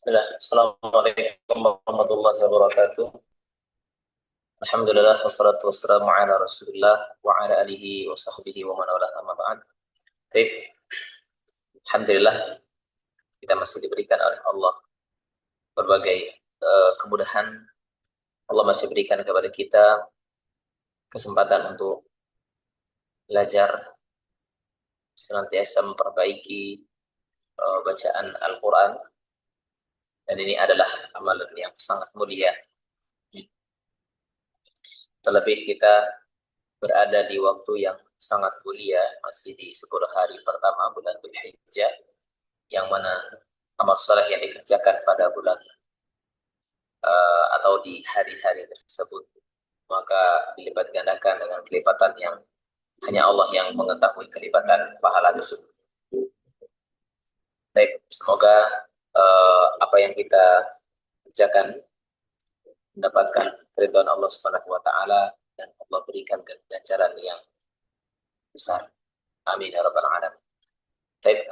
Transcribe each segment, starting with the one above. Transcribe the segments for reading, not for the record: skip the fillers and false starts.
Bismillah. Assalamualaikum warahmatullahi wabarakatuh. Alhamdulillah wassalatu wassalamu ala Rasulillah wa ala alihi wa sahbihi wa man walah amma ba'd. Baik, alhamdulillah kita masih diberikan oleh Allah berbagai kemudahan. Allah masih berikan kepada kita kesempatan untuk belajar senantiasa memperbaiki bacaan Al-Qur'an, dan ini adalah amalan yang sangat mulia. Terlebih kita berada di waktu yang sangat mulia, masih di 10 hari pertama bulan Dzulhijjah, yang mana amal saleh yang dikerjakan pada bulan atau di hari-hari tersebut maka dilipat gandakan dengan kelipatan yang hanya Allah yang mengetahui kelipatan pahala tersebut. Baik, semoga apa yang kita kerjakan mendapatkan keridhaan Allah Subhanahu wa taala dan Allah berikan ganjaran yang besar. Amin ya rabbal alamin. Baik,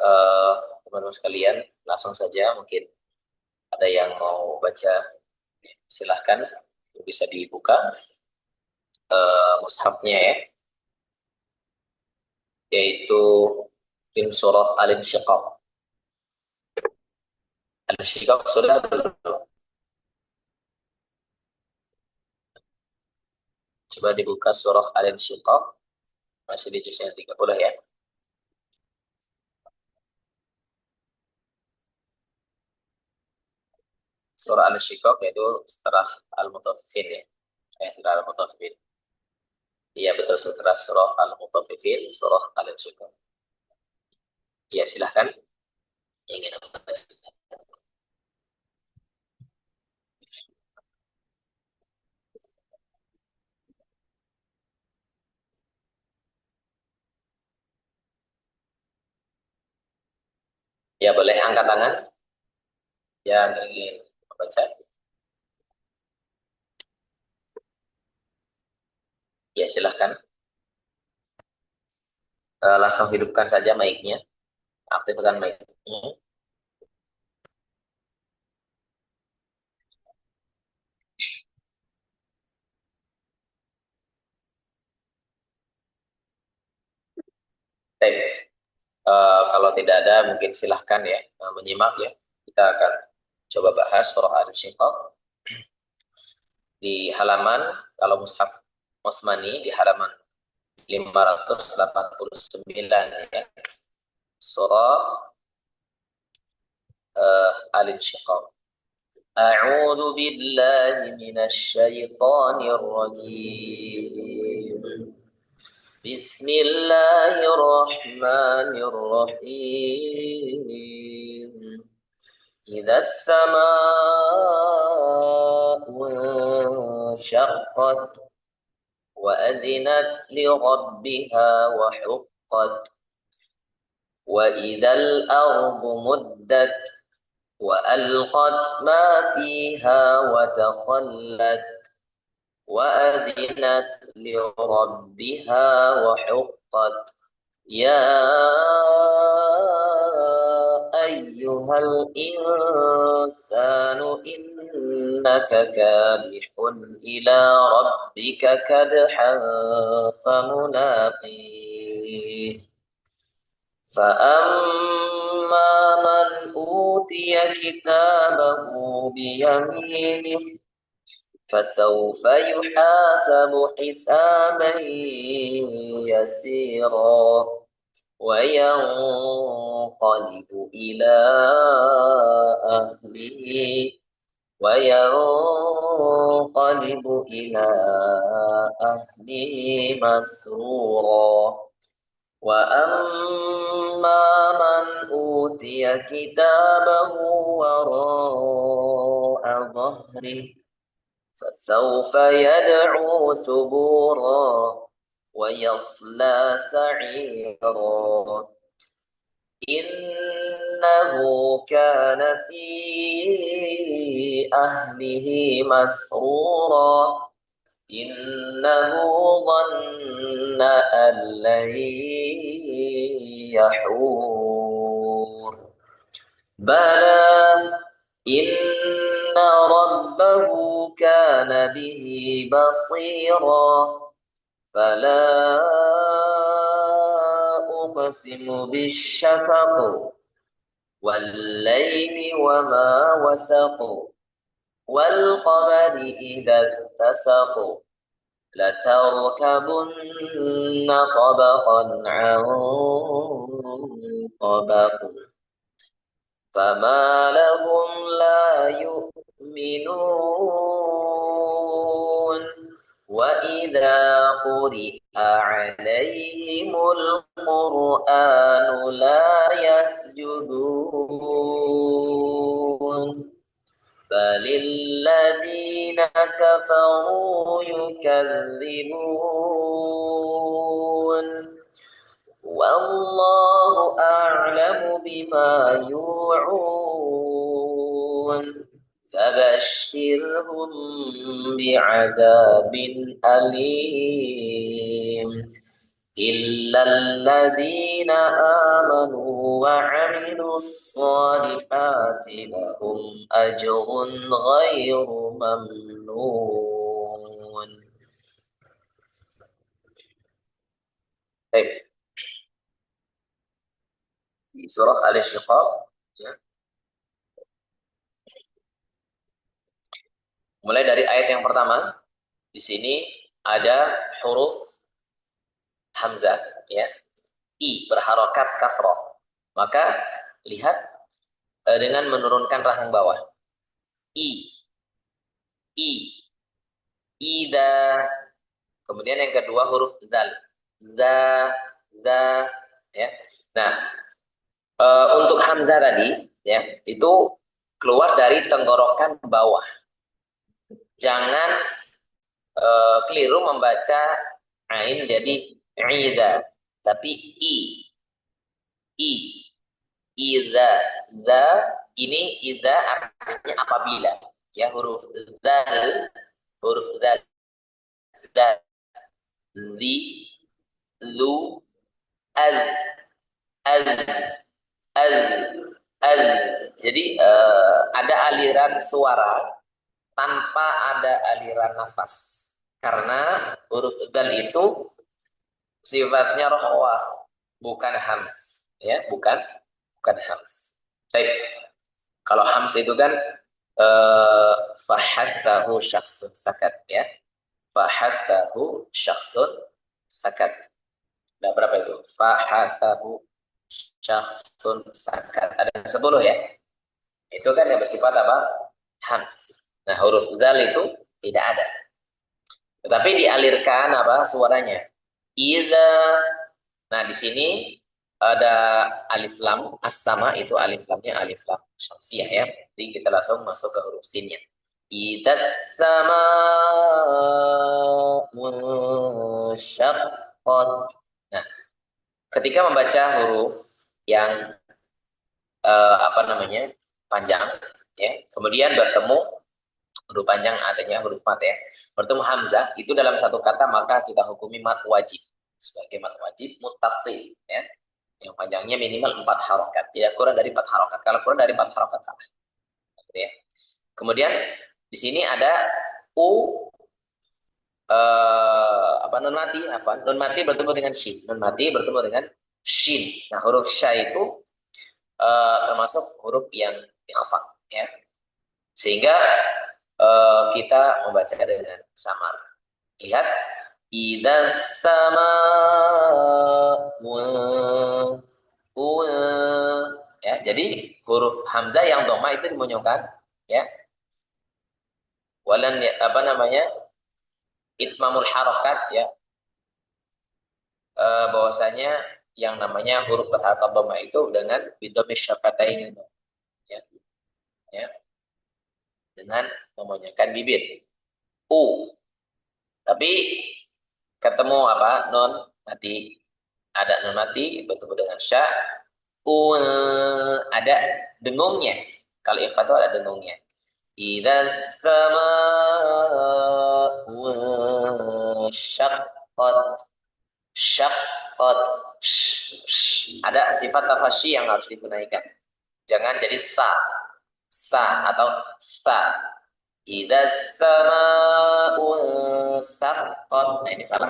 teman-teman sekalian, langsung saja mungkin ada yang mau baca, silahkan bisa dibuka mushafnya ya, yaitu di surah Al-Insyiqaq. Al-Insyiqaq sudah belum? Coba dibuka surah Al-Insyiqaq, masih di juz yang 30 ya. Surah Al-Insyiqaq yaitu setelah Al-Mutaffifin ya. Setelah Al-Mutaffifin. Iya betul, setelah surah Al-Mutaffifin, surah Al-Insyiqaq. Ya silahkan. Ingin apa? Ya boleh angkat tangan yang ingin membaca. Ya silahkan. Langsung hidupkan saja mic-nya. Aktifkan mic-nya. Baik. Kalau tidak ada mungkin silahkan ya menyimak ya. Kita akan coba bahas surah Al-Insyiqaq di halaman, kalau mushaf Utsmani di halaman 589 ya. Surah Al-Insyiqaq. A'udzu billahi minasy syaithanir rajim. Bismillahirrahmanirrahim. إذا السماء انشقت وأذنت لربها وحقت وإذا الأرض مدت وألقت ما فيها وتخلت وأذنت لربها وحقت يا أيها الإنسان إنك كادح إلى ربك كدحا فملاقيه فأما من أوتي كتابه بيمينه فسوف يحاسب حسابا يسيرا وينقلب إلى أهله مسرورا وأما من أوتي كتابه وراء ظهره فسوف يدعو ثبورا ويصلى سعيرا إنه كان في أهله مسرورا إنه ظن أن لن يحور بلى Inna rabbahu kana bihi basira. Fala uqsimu bisyafaq. Wal layli wa ma wasaq. Wal qamari idza tasaq. لتركبن طبقا عن طبق فما لهم لا يؤمنون وإذا قرئ عليهم القرآن لا يسجدون بل الذين كفروا يكذبون والله أعلم بما يوعون فبشرهم بعذاب أليم إلا الذين آمنوا وعملوا الصالحات لهم أجر غير ممنون. Baik. Di surah Al-Insyiqaq ya. Mulai dari ayat yang pertama, di sini ada huruf hamzah ya. I berharokat kasroh. Maka lihat dengan menurunkan rahang bawah. I, ida. Kemudian yang kedua huruf zal, za, ya. Nah, untuk hamzah tadi, ya, itu keluar dari tenggorokan bawah. Jangan keliru membaca ain jadi ida, tapi iza, za. Ini iza artinya apabila, ya, huruf zal, zi, lu, al, al, al, al. Jadi ada aliran suara tanpa ada aliran nafas. Karena huruf dal itu sifatnya rohwah, bukan hams, ya, bukan hams. Baik. Kalau hams itu kan fahathahu syakhsun sakat, ya. Fahathahu syakhsun sakat. Nah, berapa itu? Fahathahu syakhsun sakat. Ada 10 ya. Itu kan yang bersifat apa? Hams. Nah, huruf dal itu tidak ada. Tetapi dialirkan apa? Suaranya. Idza. Nah, di sini ada alif lam as-sama, itu alif lamnya alif lam syamsiyah ya. Jadi kita langsung masuk ke huruf sinnya. Idzas sama munsyaqqat. Nah, ketika membaca huruf yang panjang ya, kemudian bertemu huruf panjang artinya huruf mat ya, bertemu hamzah itu dalam satu kata, maka kita hukumi mat wajib sebagai mat wajib muttasil ya, yang panjangnya minimal 4 harokat, tidak kurang dari 4 harokat. Kalau kurang dari 4 harokat salah ya. Kemudian di sini ada nun mati, nun mati bertemu dengan shin, nun mati bertemu dengan shin. Nah, huruf sya itu termasuk huruf yang ikhfa ya, sehingga kita membaca dengan samar. Lihat, idzas sama ya, jadi huruf hamzah yang dhamma itu dimonyongkan ya. Walan itmamul harakat ya, bahwasanya yang namanya huruf berharakat dhamma itu dengan bidhammi syafatain ya. Ya. Dengan memonyongkan bibir. Tapi ketemu nun mati, ada nun mati bertemu dengan sya, ada dengungnya. Kalau ikhfa itu ada dengungnya. Idzas samaa'u syaqqat. Syaqqat. Ada sifat tafasyi yang harus ditunaikan. Jangan jadi sa. sa atau sa. Idza sama'un saqqat. Nah, ini salah.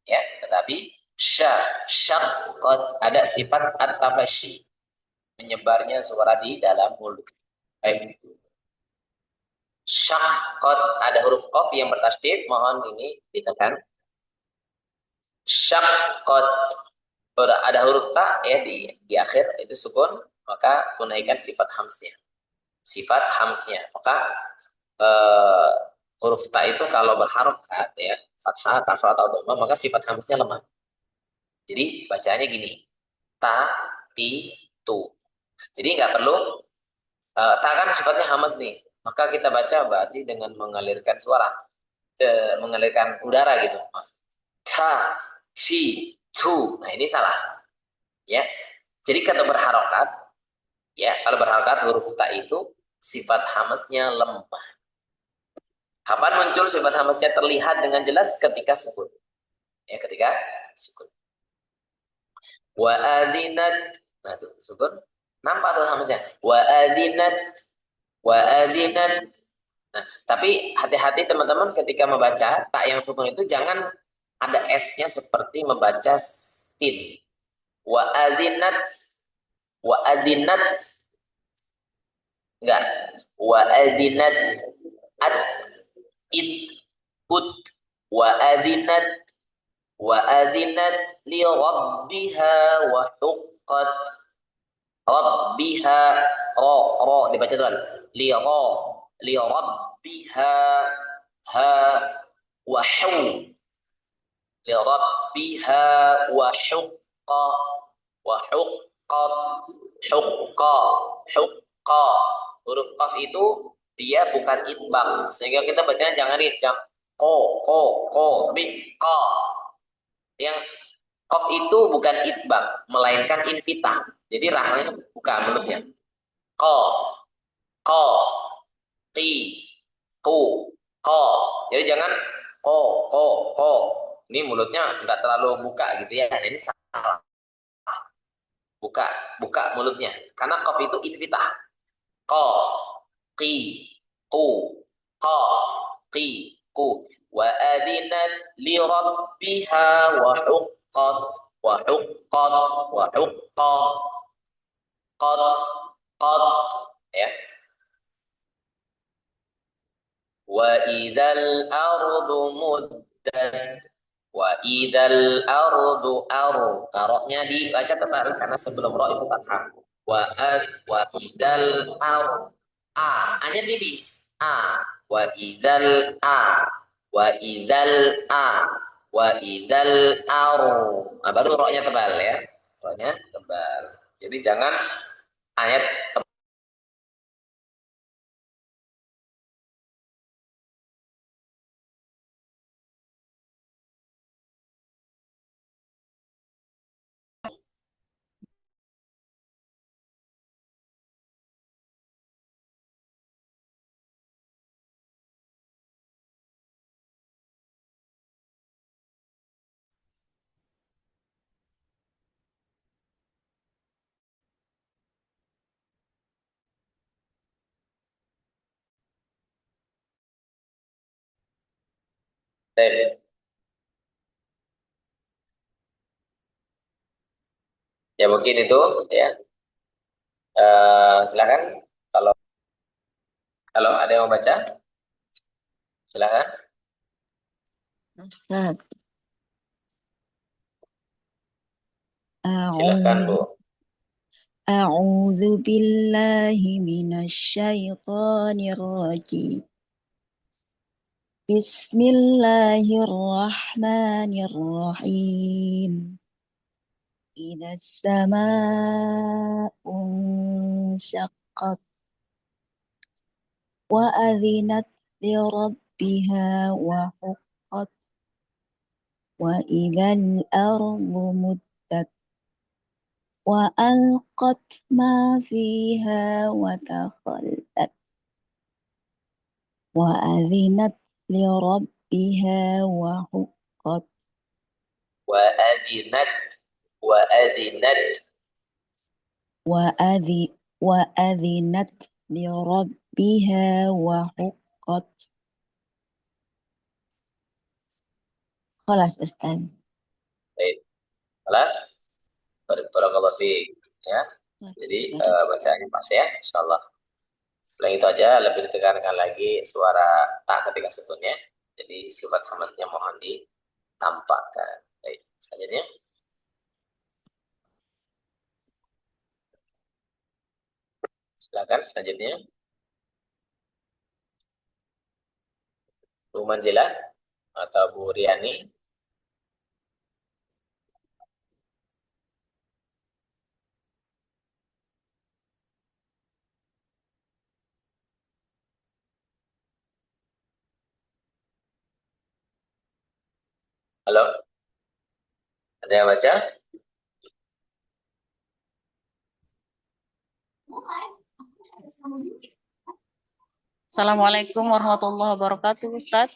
Ya, tetapi syaqqat ada sifat at-tafashi, menyebarnya suara di dalam mulut. Baik. Syaqqat ada huruf qaf yang bertasydid, mohon ini ditekan. Syaqqat ada huruf ta ya di akhir itu sukun, maka tunaikan sifat hamsnya. Sifat hamsnya. Maka huruf ta itu kalau berharokat ya, fathah, kasrah atau dhamma, maka sifat hamsnya lemah. Jadi bacanya gini. Ta, ti, tu. Jadi nggak perlu ta kan sifatnya hamas nih. Maka kita baca berarti dengan mengalirkan suara, mengalirkan udara gitu. Mas. Ta, ti, tu. Nah, ini salah. Ya. Jadi kalau berharokat, ya, kalau berharokat huruf ta itu sifat hamasnya lemah. Kapan muncul sifat hamasnya terlihat dengan jelas? Ketika sukun. Ya, ketika sukun. Wa adinat. Nah, tuh sukun. Nampak tuh hamasnya. Wa adinat. Wa adinat. Nah, tapi hati-hati teman-teman ketika membaca tak yang sukun itu jangan ada S-nya seperti membaca sin. Wa adinat. Wa adinat. Enggak. Wa adinat. At. It. Ut. Wa adinat. Wa adinat li rabbiha wa huqqat. Rabbiha. Ro dibaca tuan. Li rabbiha ha wa hu. Li rabbiha wa huqqa wa huqqat. Huqqa. Huqqa. Huruf qaf itu dia bukan itbaq, sehingga kita bacanya jangan ko, tapi ko. Yang qaf itu bukan itbaq, melainkan infitah. Jadi rahangnya buka mulutnya. Ko, ti, ku, ko. Jadi jangan ko. Ini mulutnya nggak terlalu buka gitu ya. Ini salah. Buka mulutnya. Karena qaf itu infitah. Ko, qi, ku, ko, qi, ku. Wa adinat li rabbiha wa huqqat wa huqqat wa huqqa qad ya. Wa idzal ardu muddat wa idzal ardu aroknya dibaca tebal karena sebelum ro itu fathah. Wa idzal a-nya tipis. Wa idzal wa idzal nah, baru ro-nya tebal ya. Ro-nya tebal. Jadi jangan ayat tebal. Ya mungkin itu ya. Silakan kalau ada yang mau baca, silakan. Ustaz, Silakan Bu. A'udzu billahi minasyaitonir rajim. Bismillahirrahmanirrahim. Idza samaa'u syaqqat wa adzinat li rabbiha wa huqqat wa idzal ardu muddat wa alqat ma fiha wa takhallat wa adzinat li rabbiha wa huqqat Wa adinat wa adzinat لربها وحقت. خلاص Ustaz. Baik, kelas. Barakallahu fiik. Ya. Jadi bacaannya pas ya, insyaallah. Selain itu aja lebih ditekankan lagi suara tak ketika sebutnya. Jadi sifat hamasnya mohon ditampakkan. Baik, selanjutnya. Silakan selanjutnya. Bu Manzilah atau Bu Riani. Halo, ada yang baca? Assalamualaikum warahmatullahi wabarakatuh, Ustadz.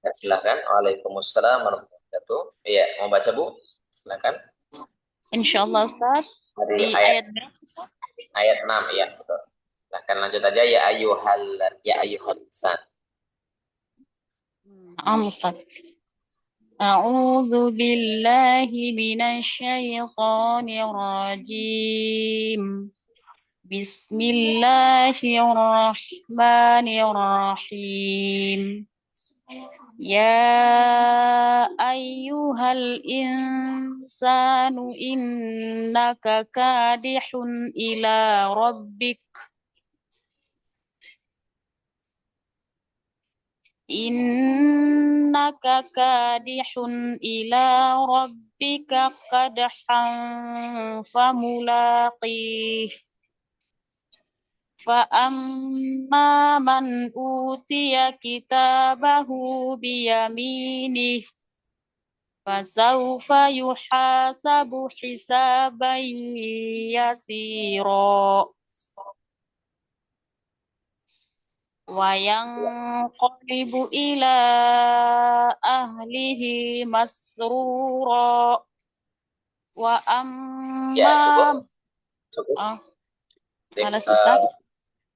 Ya, silakan. Waalaikumsalam warahmatullahi wabarakatuh. Iya, mau baca Bu? Silakan. Insyaallah, Ustadz. Dari Di ayat berapa? ayat 6 ya, betul. Silakan lanjut aja ya ayyuhal insan. Ustadz. A'udzu billahi minasyaitonir rajim. Bismillahirrahmanirrahim. Ya ayyuhal insanu innaka kadihun ila rabbik. Innaka kadihun ila rabbika kadhan famulaqih. Fa amma man utiya kitabahu biyaminih fasawfa yuhasabu hisaban yasira wa yanqalibu ila ahlihi masrura wa Ya, amma cukup. Malas Ustaz.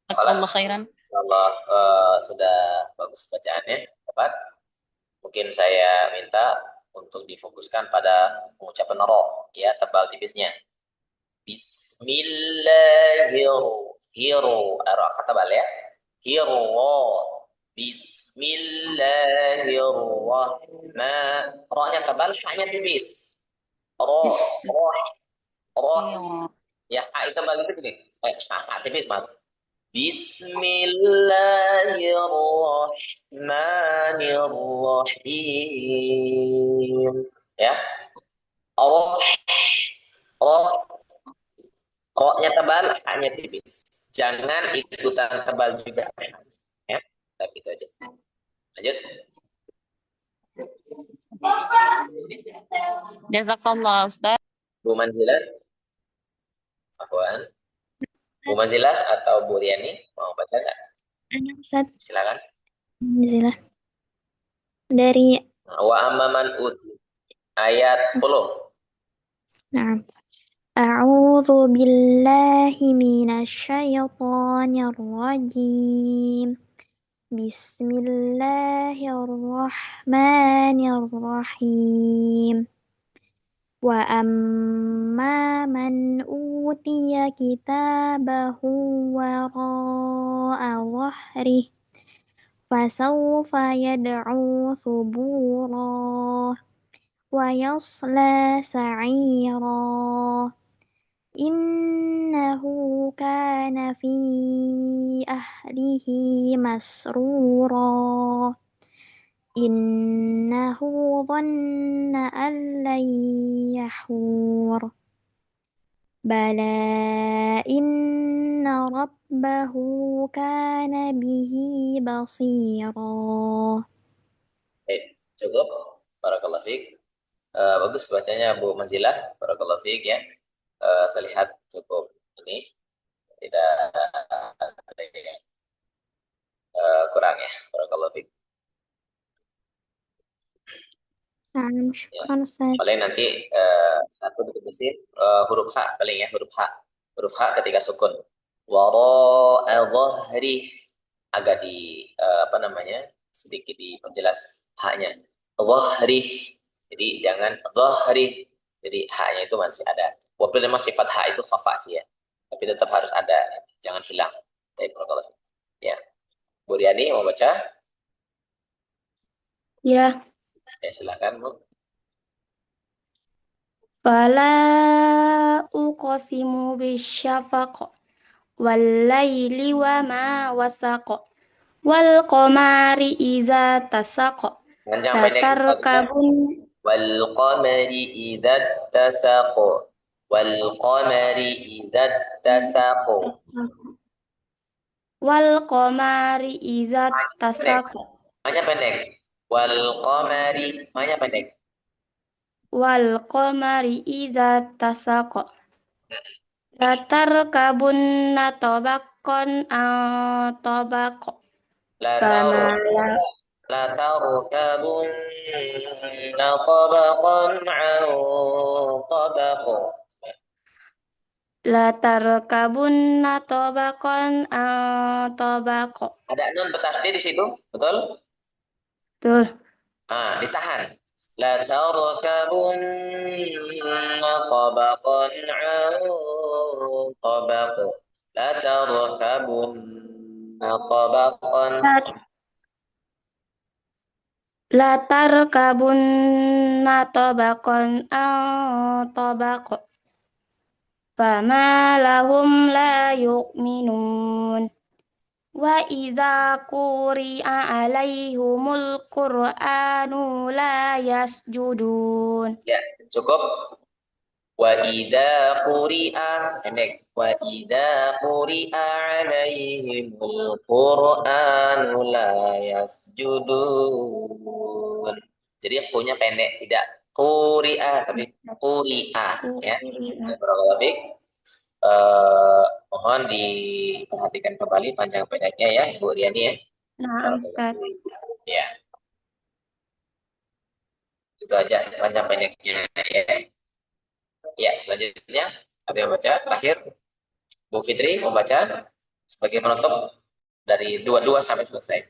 Kelas. Allah khairan. Allah sudah bagus bacaannya, tepat. Mungkin saya minta untuk difokuskan pada pengucapan ro, ya, tebal tipisnya. Bismillahirrahmanirrahim. Tebal ya. Bismillahirrahmanirrahim. Ro-nya tebal, ha-nya tipis. Ro, ya, ha itu tebal itu gini. Ha tipis, Mas. Bismillahirrahmanirrahim. Ya. Allah. Ro-nya tebal, hanya tipis. Jangan ikutan tebal juga. Ya. Tapi itu aja. Lanjut. Jazakallah Ustaz. Bu Manzilah. Afwan. Bu Manzilah atau Bu Riani mau baca nggak? Ustaz. Silakan. Bismillah. Dari Wa amman uti. Ayat 10. Nah. A'udzu billahi minasyaitonir rajim. Bismillahirrahmanirrahim. Wa amma man utiya kitabahu wara'a dhahrih fasawfa yad'u thubura wa yasla sa'ira innahu kana fi ahlihi masrura innahu dhanna an lan yahur bala inna rabbahu kana bihi basira. Cukup. Barakallahu fiik. Bagus bacanya Bu Manzilah. Barakallahu fiik ya. Saya lihat cukup ini. Tidak ada yang kurang ya. Barakallahu fiik. Syukran Ustaz. Paling nanti satu ditulisin huruf H paling ya, huruf H ketika sukun. Wara'a dhahrih. Agak sedikit diperjelas haknya. Dhahrih. Jadi jangan dhahrih. Jadi haknya itu masih ada. Walaupun memang sifat hak itu khafa sih ya. Tapi tetap harus ada. Jangan hilang. Baik, barakallahu fiik. Ya. Bu Riani mau baca? Ya. Ya, silakan, Bu. Fala uqsimu bisyafaq wal laili wa ma wasaq wal qamari iza tasaq Panjang la pendek tarkabun wal qamari idza tasaq wal qamari idza tasaq. wal qamari iza tasaq Maknya pendek. Wal qamari, maknya pendek. wal qamari iza tasaq la tarkabunna tabaqan an tabaq La fama la la tarkabunna tabaqan an tabaq. La tarkabunna tabaqan an tabaq. Ada nun bertasdid di situ, betul? Tuh, Ditahan. La tarkabunna tabaqan an tabaq. La tarkabunna tabaqan. la tarkabunna tabaqan an tabaq. Fama lahum la yu'minun. Wa idza quri'a alaihumul qur'anu la yasjudun. Ya, cukup. Wa idza quri'a, pendek. Wa idza quri'a alaihimul qur'anu la yasjudun. Jadi kunya pendek, tidak quri'a tapi quri'a ya. Barakallahu fiik. Mohon diperhatikan kembali panjang pendeknya ya, Bu Riani ya. Nah, Ustaz. Ya. Itu aja panjang pendeknya ya. Ya, selanjutnya ada yang baca terakhir. Bu Fitri mau baca sebagai penutup dari 22 sampai selesai.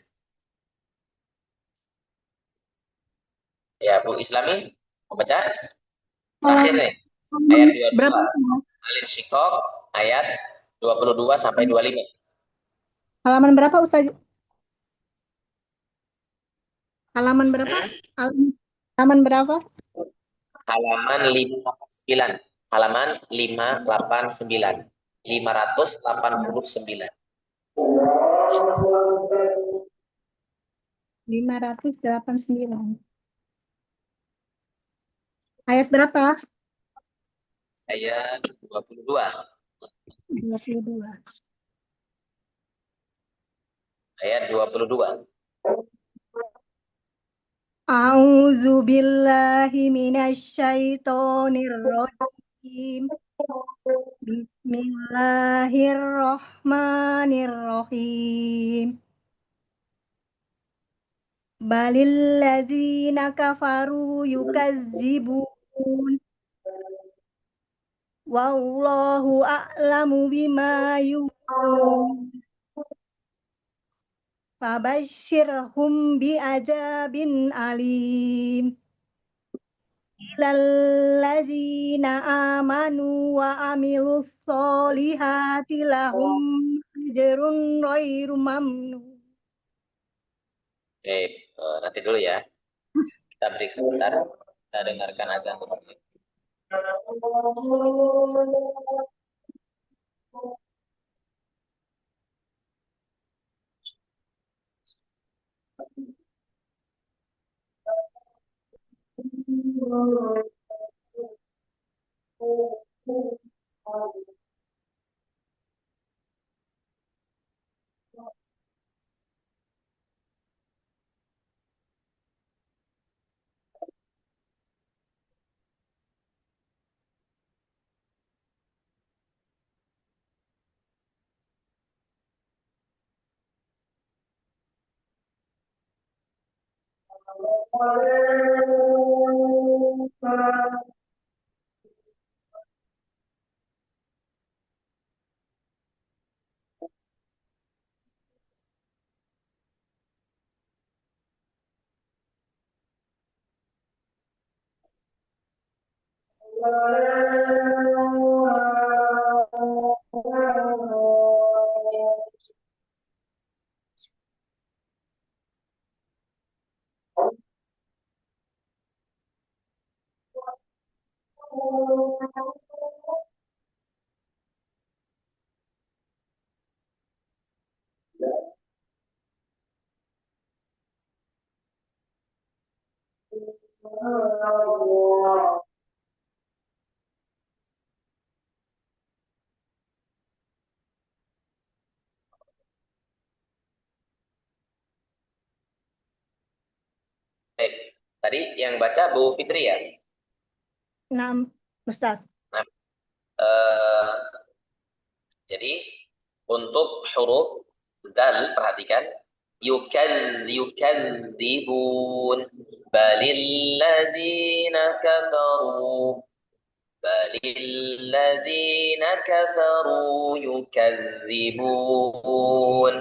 Ya, Bu Islami mau baca terakhir nih. Ayat 22. Alin Syikok ayat 22 sampai 25. Halaman berapa Ustaz? Halaman berapa? Halaman berapa? Halaman 589. Halaman 589. 589. 589. Ayat berapa? Ayat 22. 22. Ayat 22. A'udzu billahi minasyaitonir rajim. Bismillahirrahmanirrahim. Balil ladzina kafaru yukazzibun. Wallahu a'lamu bima yu'un. Fabashshirhum bi'adzabin alim. Ilal ladzina amanu wa amilus solihati lahum ajrun ghairu mamnun. Nanti dulu ya. Kita break sebentar. Kita dengarkan azan dulu. Baik. Tadi yang baca Bu Fitri ya. 6, Ustaz. Nah, jadi untuk huruf dal perhatikan yukadzibun balil ladzina kafaru yukadzibun.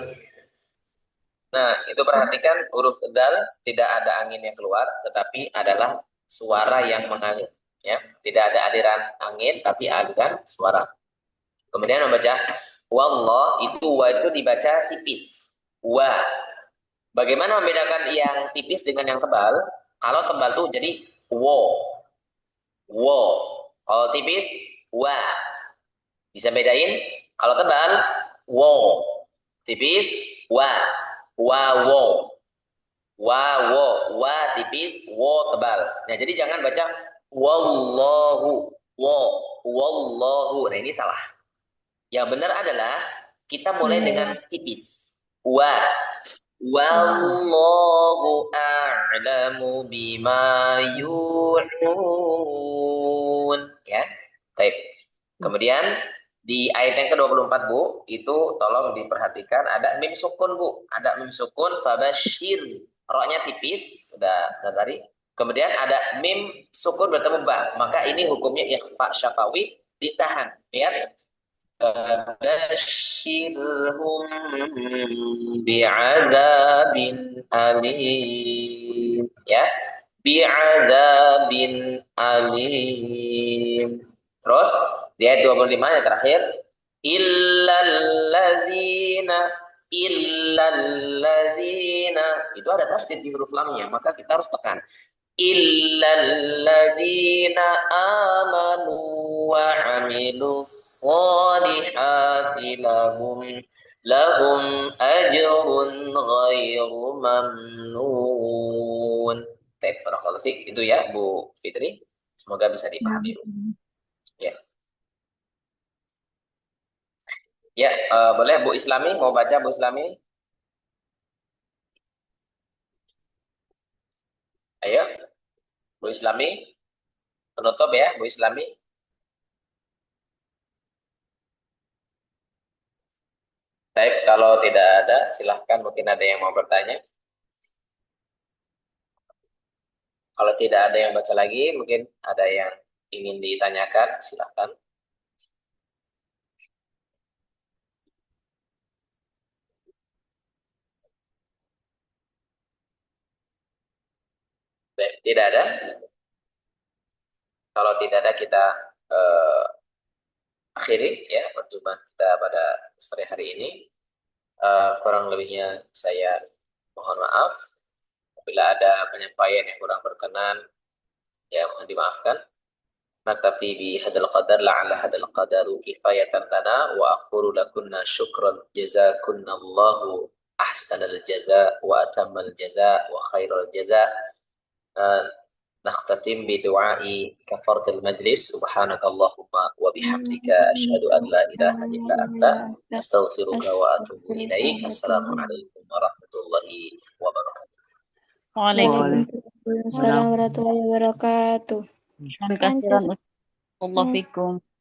Nah, itu perhatikan huruf dal tidak ada angin yang keluar, tetapi adalah suara yang mengalir. Ya, tidak ada aliran angin, tapi aliran suara. Kemudian membaca wallah itu wa itu dibaca tipis. Wa. Bagaimana membedakan yang tipis dengan yang tebal? Kalau tebal tuh jadi wo. Wo. Kalau tipis wa. Bisa bedain? Kalau tebal wo. Tipis wa. Wa wo. Wa wo. Wa tipis, wo tebal. Nah, jadi jangan baca wallahu. Wo. Wallahu. Nah, ini salah. Yang benar adalah kita mulai dengan tipis. Wallahu a'lamu bima yu'un. Ya. Baik. Kemudian di ayat yang ke-24 Bu, itu tolong diperhatikan ada mim sukun Bu. Ada mim sukun fabasyir. Roknya tipis, udah tadi. Kemudian ada mim sukun bertemu ba. Maka ini hukumnya ikhfa syafawi ditahan, ya. Fabashirhum bi'adzabin alim, ya, bi'adzabin alim. Terus di ayat 25 yang terakhir illalladzina itu ada tasdid di huruf lamnya, maka kita harus tekan illalladzina amanu wa amilus solihati lahum ajrun ghairu mamnun. Barakallahu fiik. Itu ya Bu Fitri, semoga bisa dipahami. Ya. Ya, boleh Bu Islami mau baca Bu Islami? Ayo. Bu Islami, penutup ya, Bu Islami. Baik, kalau tidak ada, silahkan mungkin ada yang mau bertanya. Kalau tidak ada yang baca lagi, mungkin ada yang ingin ditanyakan, silahkan. Baik, tidak ada. Kalau tidak ada, kita akhiri ya perjumpaan kita pada sore hari ini. Kurang lebihnya saya mohon maaf. Apabila ada penyampaian yang kurang berkenan, ya mohon dimaafkan. Naktafi bi hadal qadar la'alla hadal qadaru kifayatan lana wa aqulu lakunna syukran jazakunallahu ahsanal jaza wa atammal jaza wa khairal jaza. Nakhtatim bi du'ai kafaratul majlis. Subhanakallahumma wa bihamdika asyhadu an la ilaha illa anta astaghfiruka wa atubu ilaik. Assalamualaikum warahmatullahi wabarakatuh. Waalaikumsalam Waalaikumsalam warahmatullahi wabarakatuh. warahmatullahi wabarakatuh.